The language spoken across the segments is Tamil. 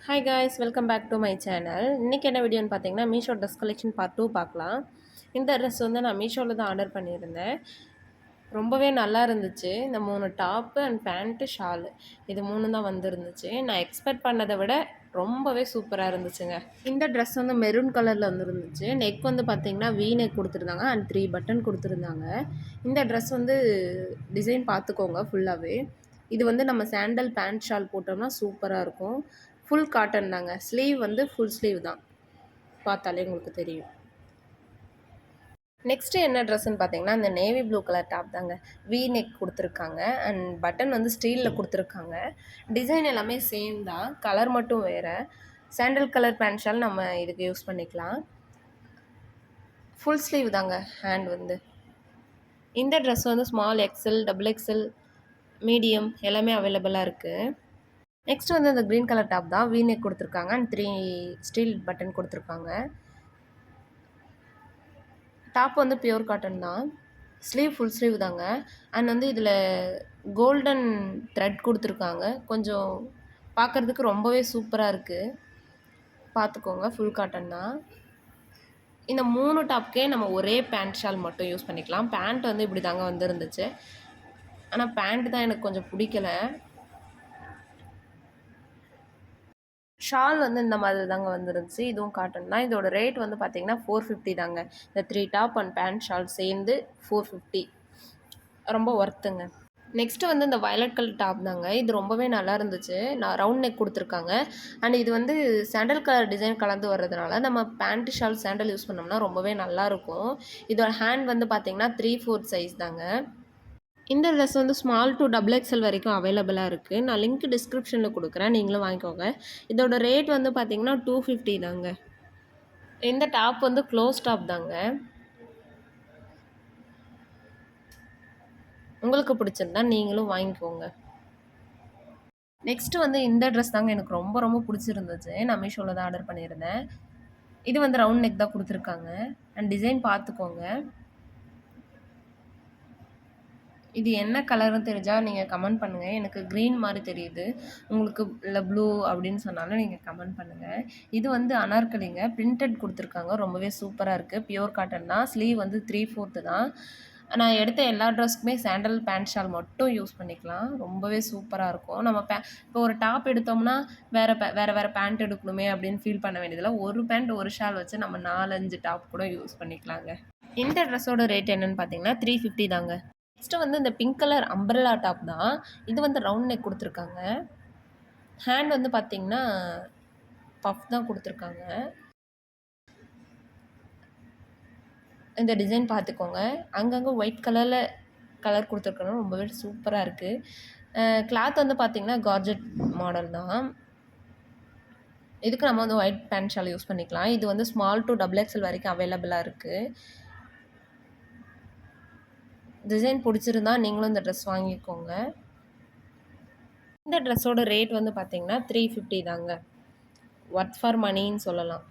Hi guys, welcome back to my channel. இன்றைக்கி என்ன வீடியோன்னு பார்த்தீங்கன்னா, மீஷோ ட்ரெஸ் கலெக்ஷன் பார்ட் 2 பார்க்கலாம். இந்த ட்ரெஸ் வந்து நான் மீஷோவில் தான் ஆர்டர் பண்ணியிருந்தேன். ரொம்பவே நல்லா இருந்துச்சு. இந்த 3 டாப்பு அண்ட் பேண்ட்டு, ஷாலு இது 3 தான் வந்துருந்துச்சு. நான் எக்ஸ்பெக்ட் பண்ணதை விட ரொம்பவே சூப்பராக இருந்துச்சுங்க. இந்த ட்ரெஸ் வந்து மெரூன் கலரில் வந்துருந்துச்சு. நெக் வந்து பார்த்திங்கன்னா வி நெக் கொடுத்துருந்தாங்க அண்ட் 3 பட்டன் கொடுத்துருந்தாங்க. இந்த ட்ரெஸ் வந்து டிசைன் பார்த்துக்கோங்க ஃபுல்லாகவே. இது வந்து நம்ம சாண்டல் பேண்ட் ஷால் போட்டோம்னா சூப்பராக இருக்கும். ஃபுல் காட்டன் தாங்க. ஸ்லீவ் வந்து ஃபுல் ஸ்லீவ் தான், பார்த்தாலே உங்களுக்கு தெரியும். நெக்ஸ்ட்டு என்ன ட்ரெஸ்ஸுன்னு பார்த்தீங்கன்னா, இந்த நேவி ப்ளூ கலர் டாப் தாங்க. வி நெக் கொடுத்துருக்காங்க அண்ட் பட்டன் வந்து ஸ்டீலில் கொடுத்துருக்காங்க. டிசைன் எல்லாமே சேம் தான், கலர் மட்டும் வேறு. சாண்டல் கலர் பேண்ட் ஷால் நம்ம இதுக்கு யூஸ் பண்ணிக்கலாம். ஃபுல் ஸ்லீவ் தாங்க. ஹேண்ட் வந்து இந்த ட்ரெஸ் வந்து small XL, double XL, medium எல்லாமே அவைலபிளாக இருக்குது. நெக்ஸ்ட் வந்து இந்த க்ரீன் கலர் டாப் தான். வி நெக் கொடுத்துருக்காங்க அண்ட் 3 ஸ்டீல் பட்டன் கொடுத்துருக்காங்க. டாப் வந்து பியூர் காட்டன் தான். ஸ்லீவ் ஃபுல் ஸ்லீவ் தாங்க. அண்ட் வந்து இதில் கோல்டன் த்ரெட் கொடுத்துருக்காங்க. கொஞ்சம் பார்க்குறதுக்கு ரொம்பவே சூப்பராக இருக்குது, பார்த்துக்கோங்க. ஃபுல் காட்டன் தான். இந்த 3 டாப்க்கே நம்ம ஒரே பேண்ட் ஷால் மட்டும் யூஸ் பண்ணிக்கலாம். பேண்ட் வந்து இப்படி தாங்க வந்துருந்துச்சு. ஆனால் பேண்ட் தான் எனக்கு கொஞ்சம் பிடிக்கல. ஷால் வந்து இந்த மாதிரி தாங்க வந்துருந்துச்சு. இதுவும் காட்டன் தான். இதோட ரேட் வந்து பார்த்திங்கன்னா 450 தாங்க. இந்த 3 டாப் அண்ட் பேண்ட் ஷால் சேர்ந்து 450. ரொம்ப ஒர்த்துங்க. நெக்ஸ்ட்டு வந்து இந்த வயலட் கலர் டாப் தாங்க. இது ரொம்பவே நல்லா இருந்துச்சு. நான் ரவுண்ட் நெக் கொடுத்துருக்காங்க அண்ட் இது வந்து சாண்டல் கலர் டிசைன் கலந்து வர்றதுனால நம்ம பேண்ட் ஷால் சாண்டல் யூஸ் பண்ணோம்னா ரொம்பவே நல்லாயிருக்கும். இதோட ஹேண்ட் வந்து பார்த்திங்கன்னா 3/4 சைஸ் தாங்க. இந்த ட்ரெஸ் வந்து ஸ்மால் டு டபுள் எக்ஸல் வரைக்கும் அவைலபிளாக இருக்குது. நான் லிங்க் டிஸ்கிரிப்ஷனில் கொடுக்குறேன், நீங்களும் வாங்கிக்கோங்க. இதோட ரேட் வந்து பார்த்திங்கன்னா 250 தாங்க. இந்த டாப் வந்து க்ளோஸ் டாப் தாங்க. உங்களுக்கு பிடிச்சிருந்தா நீங்களும் வாங்கிக்கோங்க. நெக்ஸ்ட்டு வந்து இந்த ட்ரெஸ் தாங்க எனக்கு ரொம்ப ரொம்ப பிடிச்சிருந்துச்சு. நான் மீஷோவில் தான் ஆர்டர் பண்ணியிருந்தேன். இது வந்து ரவுண்ட் நெக் தான் கொடுத்துருக்காங்க அண்ட் டிசைன் பார்த்துக்கோங்க. இது என்ன கலர்னு தெரிஞ்சால் நீங்கள் கமெண்ட் பண்ணுங்கள். எனக்கு க்ரீன் மாதிரி தெரியுது, உங்களுக்கு இல்லை ப்ளூ அப்படின்னு சொன்னாலும் நீங்கள் கமெண்ட் பண்ணுங்கள். இது வந்து அனார்கலிங்க, பிரிண்டட் கொடுத்துருக்காங்க. ரொம்பவே சூப்பராக இருக்குது. பியூர் காட்டன் தான். ஸ்லீவ் வந்து 3/4 தான். நான் எடுத்த எல்லா ட்ரெஸ்க்குமே சாண்டல் பேண்ட் ஷால் மட்டும் யூஸ் பண்ணிக்கலாம். ரொம்பவே சூப்பராக இருக்கும். நம்ம இப்போ ஒரு டாப் எடுத்தோம்னா வேறு பேண்ட் எடுக்கணுமே அப்படின்னு ஃபீல் பண்ண வேண்டியதில்லை. ஒரு பேண்ட் ஒரு ஷால் வச்சு நம்ம 4-5 டாப் கூட யூஸ் பண்ணிக்கலாங்க. இந்த ட்ரெஸ்ஸோட ரேட் என்னென்னு பார்த்தீங்கன்னா 350 தாங்க. நெக்ஸ்ட்டு வந்து இந்த பிங்க் கலர் அம்பர்லா டாப் தான். இது வந்து ரவுண்ட் நெக் கொடுத்துருக்காங்க. ஹேண்ட் வந்து பார்த்திங்கன்னா பஃப் தான் கொடுத்துருக்காங்க. இந்த டிசைன் பார்த்துக்கோங்க. அங்கங்கே ஒயிட் கலர் கொடுத்துருக்கணும். ரொம்பவே சூப்பராக இருக்குது. கிளாத் வந்து பார்த்திங்கன்னா கார்ஜெட் மாடல் தான். இதுக்கு நம்ம வந்து ஒயிட் பேண்ட் ஷால் யூஸ் பண்ணிக்கலாம். இது வந்து ஸ்மால் டு டபுள் எக்ஸல் வரைக்கும் அவைலபிளாக இருக்குது. டிசைன் பிடிச்சிருந்தா நீங்களும் இந்த ட்ரெஸ் வாங்கிக்கோங்க. இந்த ட்ரெஸ்ஸோட ரேட் வந்து பார்த்திங்கன்னா 350 தாங்க. ஒர்த் ஃபார் மணின்னு சொல்லலாம்.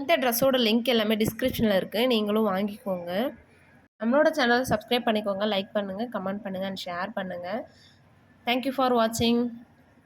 இந்த ட்ரெஸ்ஸோட லிங்க் எல்லாமே டிஸ்கிரிப்ஷனில் இருக்குது, நீங்களும் வாங்கிக்கோங்க. நம்மளோட சேனலை சப்ஸ்கிரைப் பண்ணிக்கோங்க, லைக் பண்ணுங்கள், கமெண்ட் பண்ணுங்கள் அண்ட் ஷேர் பண்ணுங்கள். தேங்க்யூ ஃபார் வாட்சிங்.